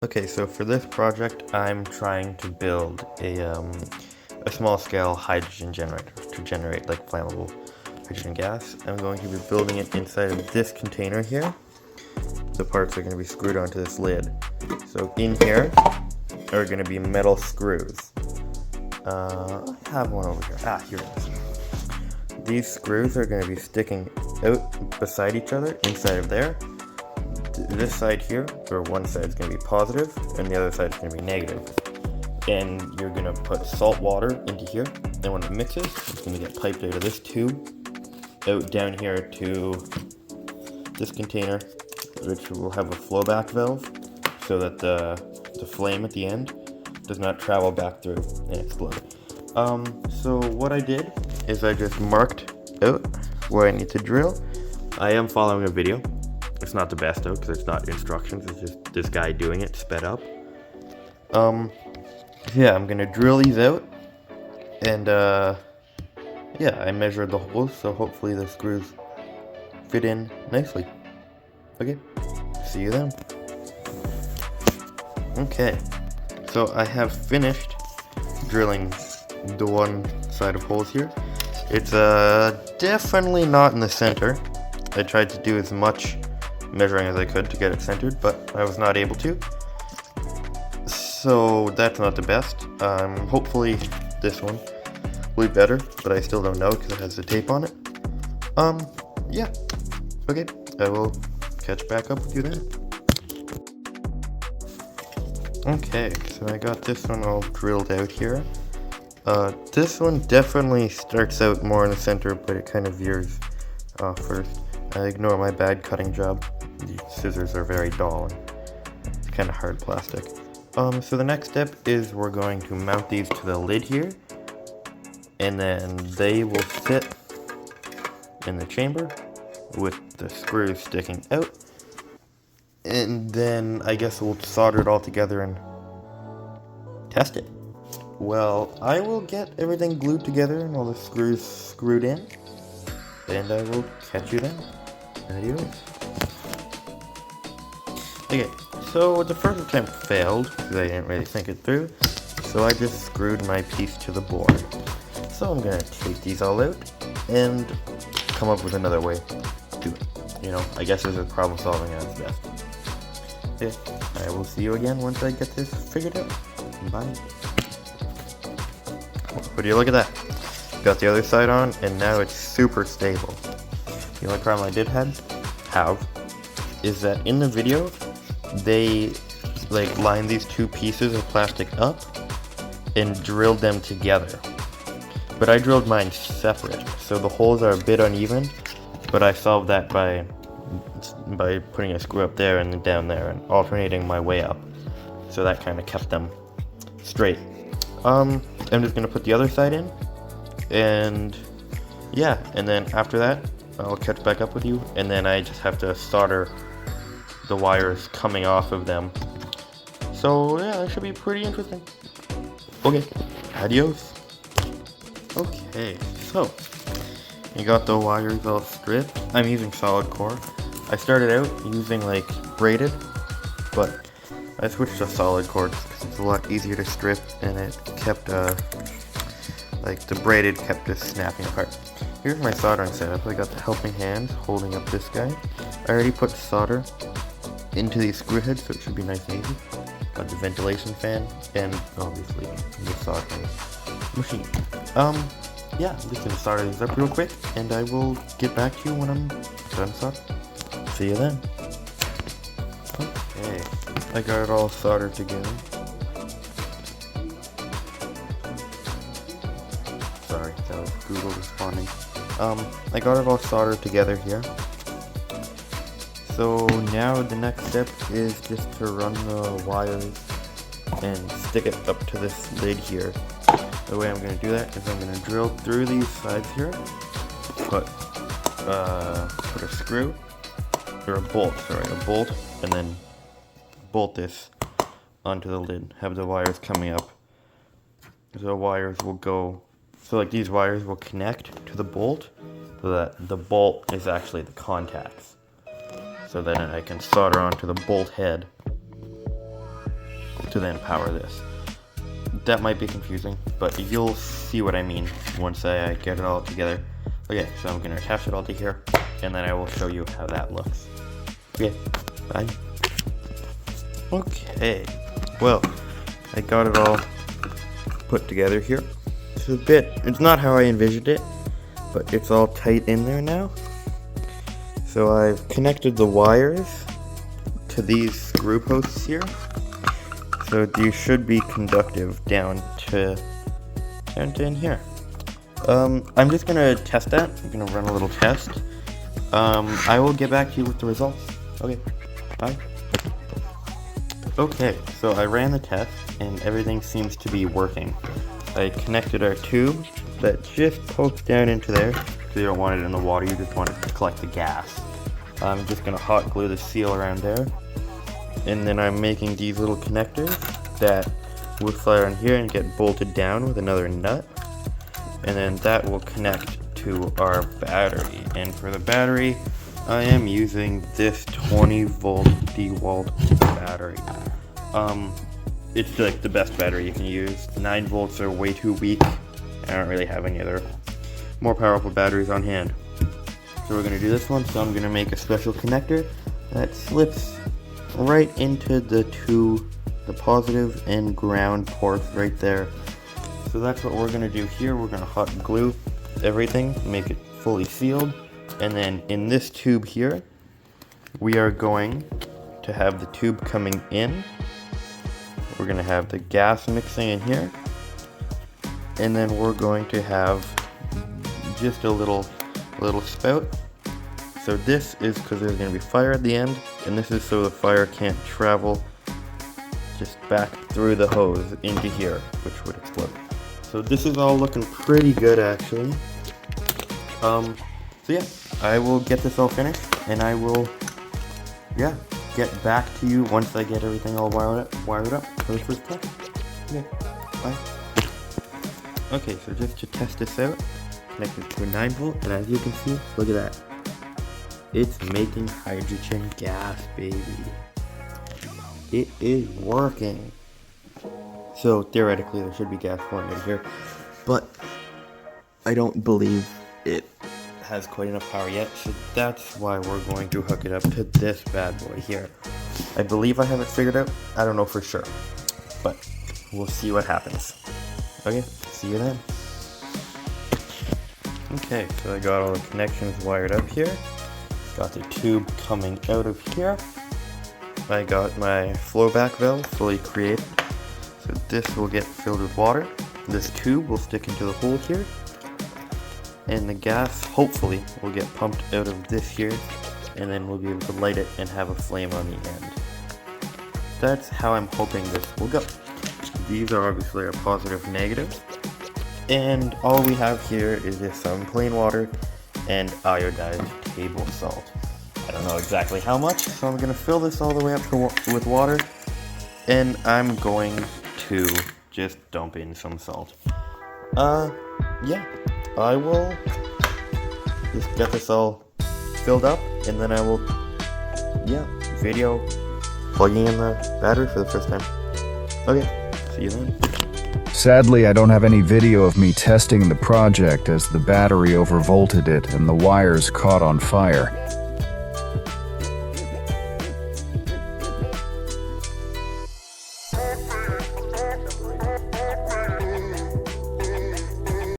Okay, so for this project, I'm trying to build a small-scale hydrogen generator to generate like flammable hydrogen gas. I'm going to be building it inside of this container here. The parts are going to be screwed onto this lid. So in here are going to be metal screws. I have one over here. Here it is. These screws are going to be sticking out beside each other inside of there. This side here, or one side is going to be positive, and the other side is going to be negative. And you're going to put salt water into here, and when it mixes, it's going to get piped out of this tube, out down here to this container, which will have a flowback valve, so that the flame at the end does not travel back through and explode. So what I did is I just marked out where I need to drill. I am following a video. It's not the best though, because it's not instructions, it's just this guy doing it sped up. Yeah, I'm gonna drill these out, and yeah, I measured the holes, so hopefully the screws fit in nicely. Okay, see you then. Okay, so I have finished drilling the one side of holes here. It's definitely not in the center. I tried to do as much measuring as I could to get it centered, but I was not able to. So that's not the best. Hopefully this one will be better, but I still don't know because it has the tape on it. Yeah. Okay, I will catch back up with you then. Okay, so I got this one all drilled out here. This one definitely starts out more in the center, but it kind of veers off first. I ignore my bad cutting job. These scissors are very dull and it's kind of hard plastic. So the next step is we're going to mount these to the lid here, and then they will sit in the chamber with the screws sticking out, and then I guess we'll solder it all together and test it. Well, I will get everything glued together and all the screws screwed in, and I will catch you then. Adios. Okay, so the first attempt failed because I didn't really think it through, so I just screwed my piece to the board. So I'm gonna take these all out and come up with another way to do it. You know, I guess this is problem solving at its best. Okay, I will see you again once I get this figured out. Bye. Would you look at that? Got the other side on, and now it's super stable. The only problem I did have is that in the video, they like lined these two pieces of plastic up and drilled them together. But I drilled mine separate, so the holes are a bit uneven, but I solved that by putting a screw up there and then down there and alternating my way up. So that kind of kept them straight. I'm just gonna put the other side in, and yeah, and then after that, I'll catch back up with you, and then I just have to solder the wires coming off of them. So yeah, that should be pretty interesting. Okay, adios. Okay, so you got the wires all stripped. I'm using solid core. I started out using like braided, but I switched to solid core because it's a lot easier to strip, and it kept like the braided kept just snapping apart. Here's my soldering setup. I got the helping hands holding up this guy. I already put solder into these screw heads, so it should be nice and easy. Got the ventilation fan, and obviously the soldering machine. Yeah, I'm just gonna solder these up real quick, and I will get back to you when I'm done soldering. See you then. Okay, I got it all soldered together. Sorry, that was Google responding. I got it all soldered together here. So now the next step is just to run the wires and stick it up to this lid here. The way I'm going to do that is I'm going to drill through these sides here, put a screw, or a bolt, and then bolt this onto the lid. Have the wires coming up. The wires will go, so like these wires will connect to the bolt, so that the bolt is actually the contacts. So then I can solder onto the bolt head to then power this. That might be confusing, but you'll see what I mean once I get it all together. Okay, so I'm going to attach it all to here, and then I will show you how that looks. Okay, bye. Okay, well, I got it all put together here. It's not how I envisioned it, but it's all tight in there now. So I've connected the wires to these screw posts here. So these should be conductive down to in here. I'm just gonna test that. I'm gonna run a little test. I will get back to you with the results. Okay, bye. Okay, so I ran the test and everything seems to be working. I connected our tube that just pokes down into there. So you don't want it in the water, you just want it to collect the gas. I'm just gonna hot glue the seal around there. And then I'm making these little connectors that will slide on here and get bolted down with another nut. And then that will connect to our battery. And for the battery, I am using this 20 volt DeWalt battery. It's like the best battery you can use. 9 volts are way too weak. I don't really have any other more powerful batteries on hand. So we're gonna do this one. So I'm gonna make a special connector that slips right into the positive and ground ports right there. So that's what we're gonna do here. We're gonna hot glue everything, make it fully sealed, and then in this tube here, we are going to have the tube coming in. We're gonna have the gas mixing in here, and then we're going to have just a little spout. So this is because there's going to be fire at the end, and this is so the fire can't travel just back through the hose into here, which would explode. So this is all looking pretty good actually. So yeah, I will get this all finished, and I will, get back to you once I get everything all wired up for the first test. Okay, bye. Okay, so just to test this out, connect it to a 9 volt, and as you can see, look at that. It's making hydrogen gas, baby. It is working. So theoretically there should be gas flowing in here, but I don't believe it has quite enough power yet, so that's why we're going to hook it up to this bad boy here. I believe I have it figured out. I don't know for sure, but we'll see what happens. Okay, see you then. Okay, so I got all the connections wired up here. Got the tube coming out of here. I got my flowback valve fully created. So this will get filled with water. This tube will stick into the hole here. And the gas, hopefully, will get pumped out of this here. And then we'll be able to light it and have a flame on the end. That's how I'm hoping this will go. These are obviously our positive negatives. And all we have here is just some plain water and iodized table salt. I don't know exactly how much, so I'm going to fill this all the way up with water, and I'm going to just dump in some salt. Yeah, I will just get this all filled up, and then I will, video plugging in the battery for the first time. Okay, see you then. Sadly, I don't have any video of me testing the project as the battery overvolted it and the wires caught on fire.